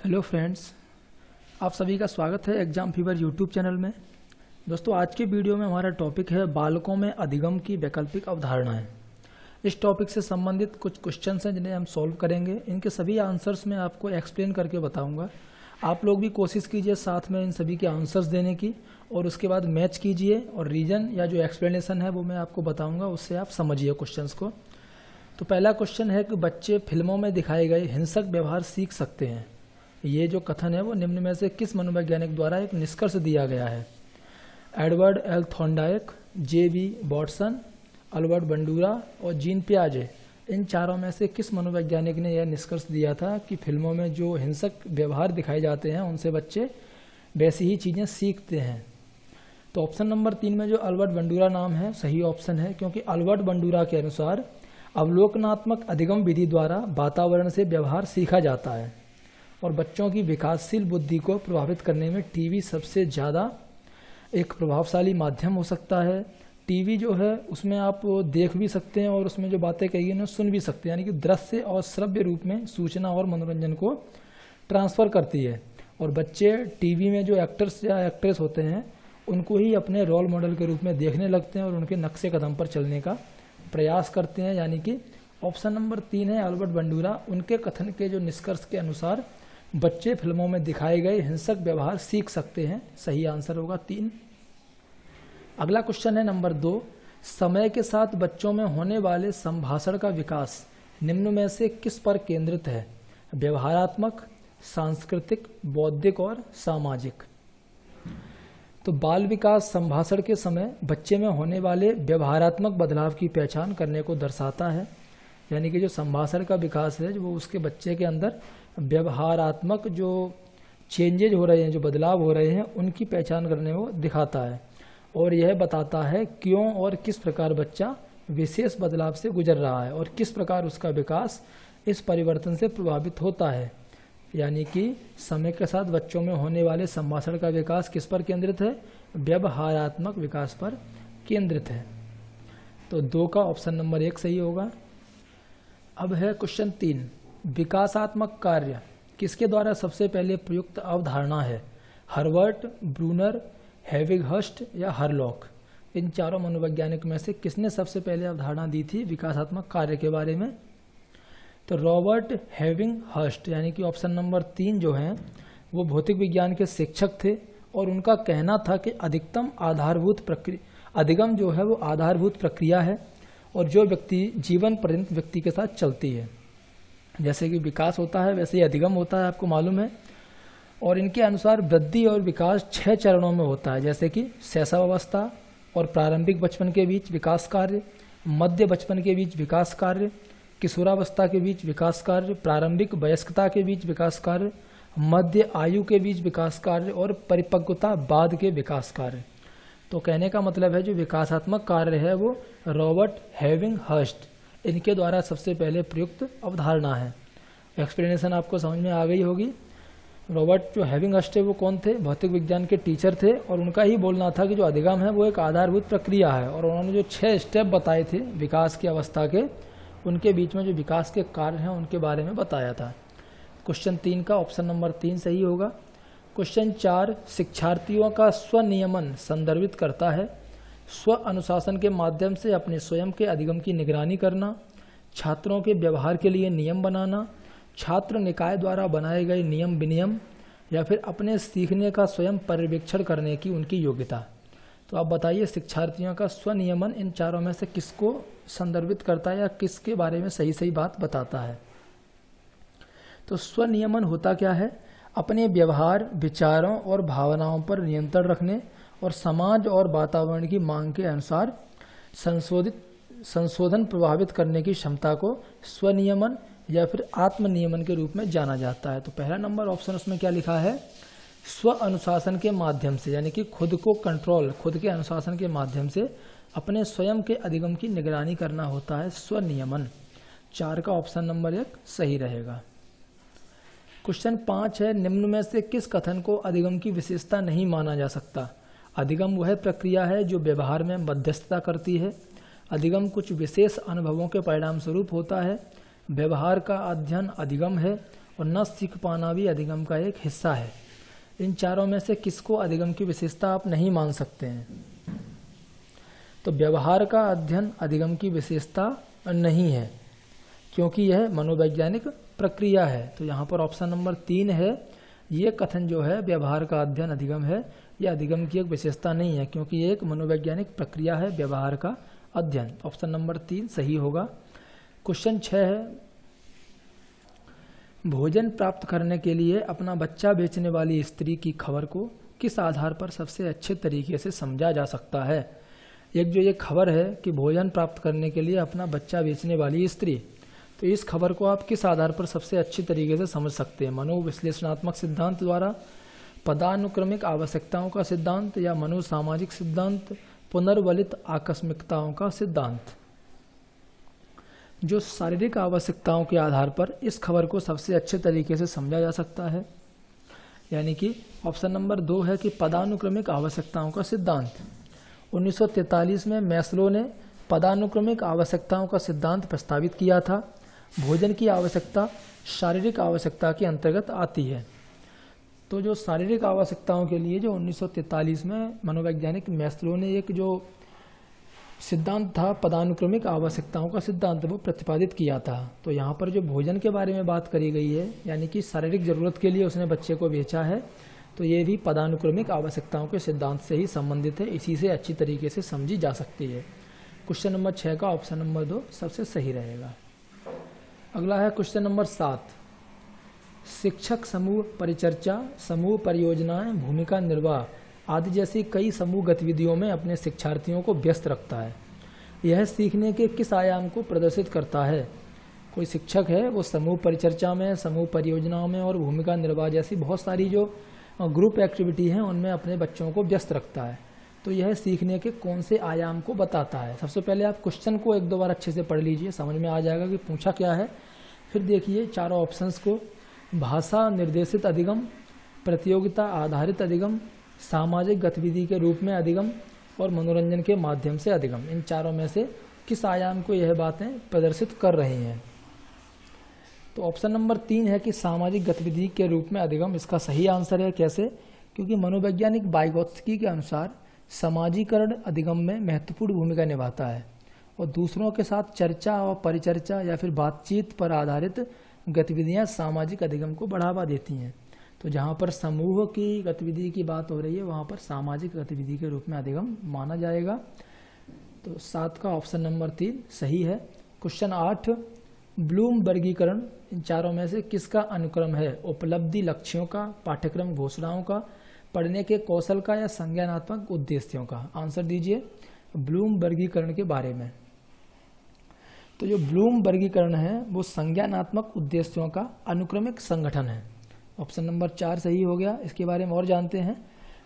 Hello friends, आप सभी का स्वागत है एग्जाम फीवर यूट्यूब चैनल में। दोस्तों, आज की वीडियो में हमारा टॉपिक है बालकों में अधिगम की वैकल्पिक अवधारणाएं। इस टॉपिक से संबंधित कुछ क्वेश्चंस हैं जिन्हें हम सॉल्व करेंगे। इनके सभी आंसर्स मैं आपको एक्सप्लेन करके बताऊंगा। आप लोग भी कोशिश कीजिए साथ में इन सभी के आंसर्स देने की, और उसके बाद मैच कीजिए और रीजन या जो एक्सप्लेनेशन है वो मैं आपको बताऊँगा, उससे आप समझिए क्वेश्चंस को। तो पहला क्वेश्चन है कि बच्चे फिल्मों में दिखाए गए हिंसक व्यवहार सीख सकते हैं। ये जो कथन है वो निम्न में से किस मनोवैज्ञानिक द्वारा एक निष्कर्ष दिया गया है? Edward L Thorndike, JB. Watson, Albert Bandura और जीन पियाजे, इन चारों में से किस मनोवैज्ञानिक ने यह निष्कर्ष दिया था कि फिल्मों में जो हिंसक व्यवहार दिखाए जाते हैं उनसे बच्चे वैसी ही चीज़ें सीखते हैं? तो ऑप्शन नंबर 3 में जो अल्बर्ट बंडूरा नाम है सही ऑप्शन है, क्योंकि अल्बर्ट बंडूरा के अनुसार अवलोकनात्मक अधिगम विधि द्वारा वातावरण से व्यवहार सीखा जाता है और बच्चों की विकासशील बुद्धि को प्रभावित करने में टीवी सबसे ज़्यादा एक प्रभावशाली माध्यम हो सकता है। टीवी जो है उसमें आप देख भी सकते हैं और उसमें जो बातें कही हैं सुन भी सकते हैं, यानी कि दृश्य और श्रव्य रूप में सूचना और मनोरंजन को ट्रांसफ़र करती है। और बच्चे टीवी में जो एक्टर्स या एक्ट्रेस होते हैं उनको ही अपने रोल मॉडल के रूप में देखने लगते हैं और उनके नक्शे कदम पर चलने का प्रयास करते हैं। यानी कि ऑप्शन नंबर 3 है अल्बर्ट बंडूरा। उनके कथन के जो निष्कर्ष के अनुसार बच्चे फिल्मों में दिखाए गए हिंसक व्यवहार सीख सकते हैं, सही आंसर होगा 3। अगला क्वेश्चन है नंबर 2, समय के साथ बच्चों में होने वाले संभाषण का विकास निम्न में से किस पर केंद्रित है? व्यवहारात्मक, सांस्कृतिक, बौद्धिक और सामाजिक। तो बाल विकास संभाषण के समय बच्चे में होने वाले व्यवहारात्मक बदलाव की पहचान करने को दर्शाता है। यानी कि जो संभाषण का विकास है वो उसके बच्चे के अंदर व्यवहारात्मक जो चेंजेज हो रहे हैं, जो बदलाव हो रहे हैं, उनकी पहचान करने को दिखाता है और यह बताता है क्यों और किस प्रकार बच्चा विशेष बदलाव से गुजर रहा है और किस प्रकार उसका विकास इस परिवर्तन से प्रभावित होता है। यानी कि समय के साथ बच्चों में होने वाले संभाषण का विकास किस पर केंद्रित है? व्यवहारात्मक विकास पर केंद्रित है। तो 2 का ऑप्शन नंबर 1 सही होगा। अब है क्वेश्चन 3, विकासात्मक कार्य किसके द्वारा सबसे पहले प्रयुक्त अवधारणा है? हर्बर्ट, ब्रूनर, हेविगहर्स्ट या हरलॉक। इन चारों मनोवैज्ञानिक में से किसने सबसे पहले अवधारणा दी थी विकासात्मक कार्य के बारे में? तो रॉबर्ट हेविगहर्स्ट, यानी कि ऑप्शन नंबर 3 जो है वो भौतिक विज्ञान के शिक्षक थे और उनका कहना था कि अधिगम जो है वो आधारभूत प्रक्रिया है और जो व्यक्ति जीवन पर्यंत व्यक्ति के साथ चलती है। जैसे कि विकास होता है वैसे ही अधिगम होता है, आपको मालूम है। और इनके अनुसार वृद्धि और विकास 6 चरणों में होता है, जैसे कि शैशवावस्था और प्रारंभिक बचपन के बीच विकास कार्य, मध्य बचपन के बीच विकास कार्य, किशोरावस्था के बीच विकास कार्य, प्रारंभिक वयस्कता के बीच विकास कार्य, मध्य आयु के बीच विकास कार्य और परिपक्वता बाद के विकास कार्य। तो कहने का मतलब है जो विकासात्मक कार्य है वो रॉबर्ट हेविगहर्स्ट इनके द्वारा सबसे पहले प्रयुक्त अवधारणा है। एक्सप्लेनेशन आपको समझ में आ गई होगी। रॉबर्ट जो हेविगहर्स्ट है वो कौन थे? भौतिक विज्ञान के टीचर थे और उनका ही बोलना था कि जो अधिगम है वो एक आधारभूत प्रक्रिया है और उन्होंने जो 6 स्टेप बताए थे विकास की अवस्था के, उनके बीच में जो विकास के कार्य हैं उनके बारे में बताया था। क्वेश्चन 3 का ऑप्शन नंबर 3 सही होगा। क्वेश्चन 4, शिक्षार्थियों का स्वनियमन संदर्भित करता है स्व अनुशासन के माध्यम से अपने स्वयं के अधिगम की निगरानी करना, छात्रों के व्यवहार के लिए नियम बनाना, छात्र निकाय द्वारा बनाए गए नियम विनियम, या फिर अपने सीखने का स्वयं पर्यवेक्षण करने की उनकी योग्यता। तो आप बताइए शिक्षार्थियों का स्वनियमन इन चारों में से किसको संदर्भित करता है या किसके बारे में सही सही बात बताता है? तो स्वनियमन होता क्या है? अपने व्यवहार, विचारों और भावनाओं पर नियंत्रण रखने और समाज और वातावरण की मांग के अनुसार संशोधन प्रभावित करने की क्षमता को स्वनियमन या फिर आत्मनियमन के रूप में जाना जाता है। तो पहला नंबर ऑप्शन उसमें क्या लिखा है? स्व अनुशासन के माध्यम से, यानी कि खुद को कंट्रोल, खुद के अनुशासन के माध्यम से अपने स्वयं के अधिगम की निगरानी करना होता है स्वनियमन। 4 का ऑप्शन नंबर 1 सही रहेगा। क्वेश्चन 5 है, निम्न में से किस कथन को अधिगम की विशेषता नहीं माना जा सकता? अधिगम वह प्रक्रिया है जो व्यवहार में मध्यस्थता करती है। अधिगम कुछ विशेष अनुभवों के परिणाम स्वरूप होता है। व्यवहार का अध्ययन अधिगम है और न सीख पाना भी अधिगम का एक हिस्सा है। इन चारों में से किसको अधिगम की विशेषता आप नहीं मान सकते हैं? तो व्यवहार का अध्ययन अधिगम की विशेषता नहीं है, क्योंकि यह मनोवैज्ञानिक प्रक्रिया है। तो यहाँ पर ऑप्शन नंबर 3 है, ये कथन जो है व्यवहार का अध्ययन अधिगम है, यह अधिगम की एक विशेषता नहीं है, क्योंकि ये एक मनोवैज्ञानिक प्रक्रिया है व्यवहार का अध्ययन। ऑप्शन नंबर 3 सही होगा। क्वेश्चन 6 है, भोजन प्राप्त करने के लिए अपना बच्चा बेचने वाली स्त्री की खबर को किस आधार पर सबसे अच्छे तरीके से समझा जा सकता है? एक जो ये खबर है कि भोजन प्राप्त करने के लिए अपना बच्चा बेचने वाली स्त्री, तो इस खबर को आप किस आधार पर सबसे अच्छी तरीके से समझ सकते हैं? मनोविश्लेषणात्मक सिद्धांत द्वारा, पदानुक्रमिक आवश्यकताओं का सिद्धांत, या मनोसामाजिक सिद्धांत, पुनर्वलित आकस्मिकताओं का सिद्धांत? जो शारीरिक आवश्यकताओं के आधार पर इस खबर को सबसे अच्छे तरीके से समझा जा सकता है, यानी कि ऑप्शन नंबर 2 है कि पदानुक्रमिक आवश्यकताओं का सिद्धांत। 1943 में मैस्लो ने पदानुक्रमिक आवश्यकताओं का सिद्धांत प्रस्तावित किया था। भोजन की आवश्यकता शारीरिक आवश्यकता के अंतर्गत आती है। तो जो शारीरिक आवश्यकताओं के लिए जो 1943 में मनोवैज्ञानिक मैस्लो ने एक जो सिद्धांत था पदानुक्रमिक आवश्यकताओं का सिद्धांत, वो प्रतिपादित किया था। तो यहाँ पर जो भोजन के बारे में बात करी गई है, यानी कि शारीरिक जरूरत के लिए उसने बच्चे को बेचा है, तो ये भी पदानुक्रमिक आवश्यकताओं के सिद्धांत से ही संबंधित है, इसी से अच्छी तरीके से समझी जा सकती है। क्वेश्चन नंबर 6 का ऑप्शन नंबर 2 सबसे सही रहेगा। अगला है क्वेश्चन नंबर 7, शिक्षक समूह परिचर्चा, समूह परियोजनाएं, भूमिका निर्वाह आदि जैसी कई समूह गतिविधियों में अपने शिक्षार्थियों को व्यस्त रखता है। यह सीखने के किस आयाम को प्रदर्शित करता है? कोई शिक्षक है वो समूह परिचर्चा में, समूह परियोजनाओं में और भूमिका निर्वाह जैसी बहुत सारी जो ग्रुप एक्टिविटी हैं उनमें अपने बच्चों को व्यस्त रखता है। तो यह सीखने के कौन से आयाम को बताता है? सबसे पहले आप क्वेश्चन को एक दो बार अच्छे से पढ़ लीजिए, समझ में आ जाएगा कि पूछा क्या है। फिर देखिए चारों ऑप्शंस को, भाषा निर्देशित अधिगम, प्रतियोगिता आधारित अधिगम, सामाजिक गतिविधि के रूप में अधिगम और मनोरंजन के माध्यम से अधिगम। इन चारों में से किस आयाम को यह बातें प्रदर्शित कर रही हैं? तो ऑप्शन नंबर 3 है कि सामाजिक गतिविधि के रूप में अधिगम इसका सही आंसर है। कैसे? क्योंकि मनोवैज्ञानिक वाइगोत्स्की के अनुसार समाजीकरण अधिगम में महत्वपूर्ण भूमिका निभाता है और दूसरों के साथ चर्चा और परिचर्चा या फिर बातचीत पर आधारित गतिविधियां सामाजिक अधिगम को बढ़ावा देती हैं। तो जहाँ पर समूह की गतिविधि की बात हो रही है वहाँ पर सामाजिक गतिविधि के रूप में अधिगम माना जाएगा। तो 7 का ऑप्शन नंबर 3 सही है। क्वेश्चन 8, ब्लूम वर्गीकरण इन चारों में से किसका अनुक्रम है? उपलब्धि लक्ष्यों का, पाठ्यक्रम घोषणाओं का, पढ़ने के कौशल का या संज्ञानात्मक उद्देश्यों का? आंसर दीजिए ब्लूम वर्गीकरण के बारे में। तो जो ब्लूम वर्गीकरण है वो संज्ञानात्मक उद्देश्यों का अनुक्रमिक संगठन है। ऑप्शन नंबर 4 सही हो गया। इसके बारे में और जानते हैं।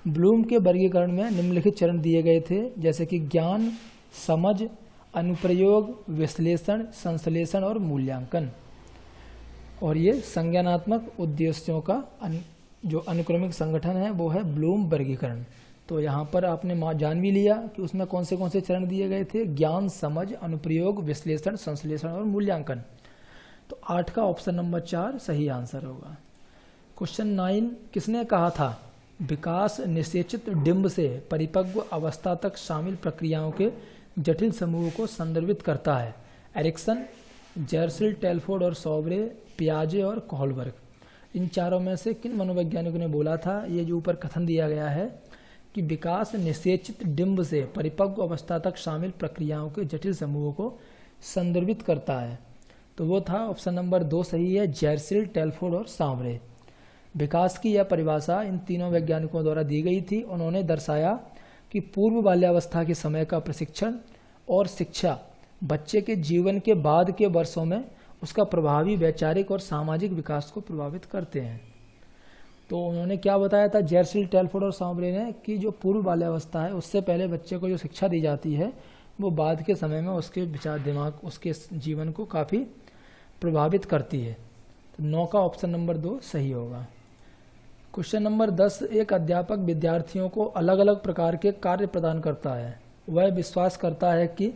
ब्लूम के वर्गीकरण में निम्नलिखित चरण दिए गए थे, जैसे कि ज्ञान, समझ, अनुप्रयोग, विश्लेषण, संश्लेषण और मूल्यांकन। और ये संज्ञानात्मक उद्देश्यों का जो अनुक्रमिक संगठन है वो है ब्लूम वर्गीकरण। तो यहाँ पर आपने जान भी लिया कि उसमें कौन से चरण दिए गए थे, ज्ञान, समझ, अनुप्रयोग, विश्लेषण, संश्लेषण और मूल्यांकन। तो 8 का ऑप्शन नंबर 4 सही आंसर होगा। क्वेश्चन 9, किसने कहा था विकास निषेचित डिंब से परिपक्व अवस्था तक शामिल प्रक्रियाओं के जटिल समूह को संदर्भित करता है? एरिक्सन, जर्सिल, टेलफोर्ड और सॉब्रे, पियाजे और कोहलबर्ग। इन चारों में से किन मनोवैज्ञानिकों ने बोला था? ये जो ऊपर कथन दिया गया है कि विकास निषेचित डिंब से परिपक्व अवस्था तक शामिल प्रक्रियाओं के जटिल समूहों को संदर्भित करता है, तो वो था ऑप्शन नंबर 2 सही है, जर्सिल, टेलफोर्ड और सॉब्रे। विकास की यह परिभाषा इन तीनों वैज्ञानिकों द्वारा दी गई थी। उन्होंने दर्शाया कि पूर्व बाल्यावस्था के समय का प्रशिक्षण और शिक्षा बच्चे के जीवन के बाद के वर्षों में उसका प्रभावी वैचारिक और सामाजिक विकास को प्रभावित करते हैं। तो उन्होंने क्या बताया था जर्सिल, टेलफोर्ड और सॉब्रे ने कि जो पूर्व बाल्यावस्था है उससे पहले बच्चे को जो शिक्षा दी जाती है वो बाद के समय में उसके विचार, दिमाग, उसके जीवन को काफ़ी प्रभावित करती है। तो 9 का ऑप्शन नंबर 2 सही होगा। क्वेश्चन नंबर 10, एक अध्यापक विद्यार्थियों को अलग अलग प्रकार के कार्य प्रदान करता है। वह विश्वास करता है कि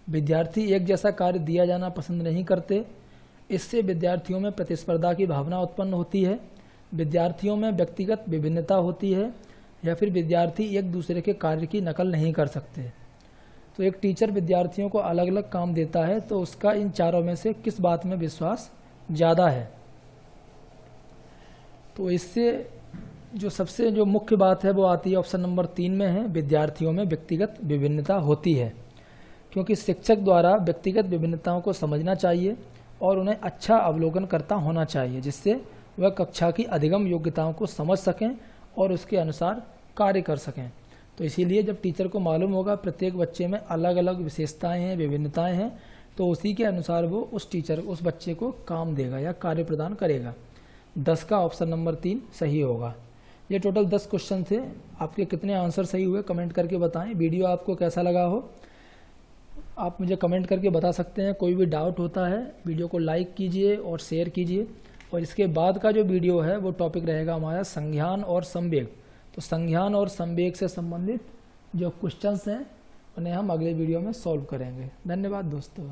विद्यार्थी एक जैसा कार्य दिया जाना पसंद नहीं करते। इससे विद्यार्थियों में प्रतिस्पर्धा की भावना उत्पन्न होती है, विद्यार्थियों में व्यक्तिगत विभिन्नता होती है, या फिर विद्यार्थी एक दूसरे के कार्य की नकल नहीं कर सकते। तो एक टीचर विद्यार्थियों को अलग अलग काम देता है, तो उसका इन चारों में से किस बात में विश्वास ज़्यादा है? तो इससे सबसे मुख्य बात है वो आती है ऑप्शन नंबर 3 में है, विद्यार्थियों में व्यक्तिगत विभिन्नता होती है, क्योंकि शिक्षक द्वारा व्यक्तिगत विभिन्नताओं को समझना चाहिए और उन्हें अच्छा अवलोकनकर्ता होना चाहिए, जिससे वह कक्षा की अधिगम योग्यताओं को समझ सकें और उसके अनुसार कार्य कर सकें। तो इसीलिए जब टीचर को मालूम होगा प्रत्येक बच्चे में अलग अलग विशेषताएं हैं, विभिन्नताएं हैं, तो उसी के अनुसार वो उस बच्चे को काम देगा या कार्य प्रदान करेगा। 10 का ऑप्शन नंबर 3 सही होगा। ये टोटल 10 क्वेश्चन थे। आपके कितने आंसर सही हुए कमेंट करके बताएं। वीडियो आपको कैसा लगा हो आप मुझे कमेंट करके बता सकते हैं। कोई भी डाउट होता है वीडियो को लाइक कीजिए और शेयर कीजिए। और इसके बाद का जो वीडियो है वो टॉपिक रहेगा हमारा संज्ञान और संवेग। तो संज्ञान और संवेग से संबंधित जो क्वेश्चंस हैं उन्हें हम अगले वीडियो में सॉल्व करेंगे। धन्यवाद दोस्तों।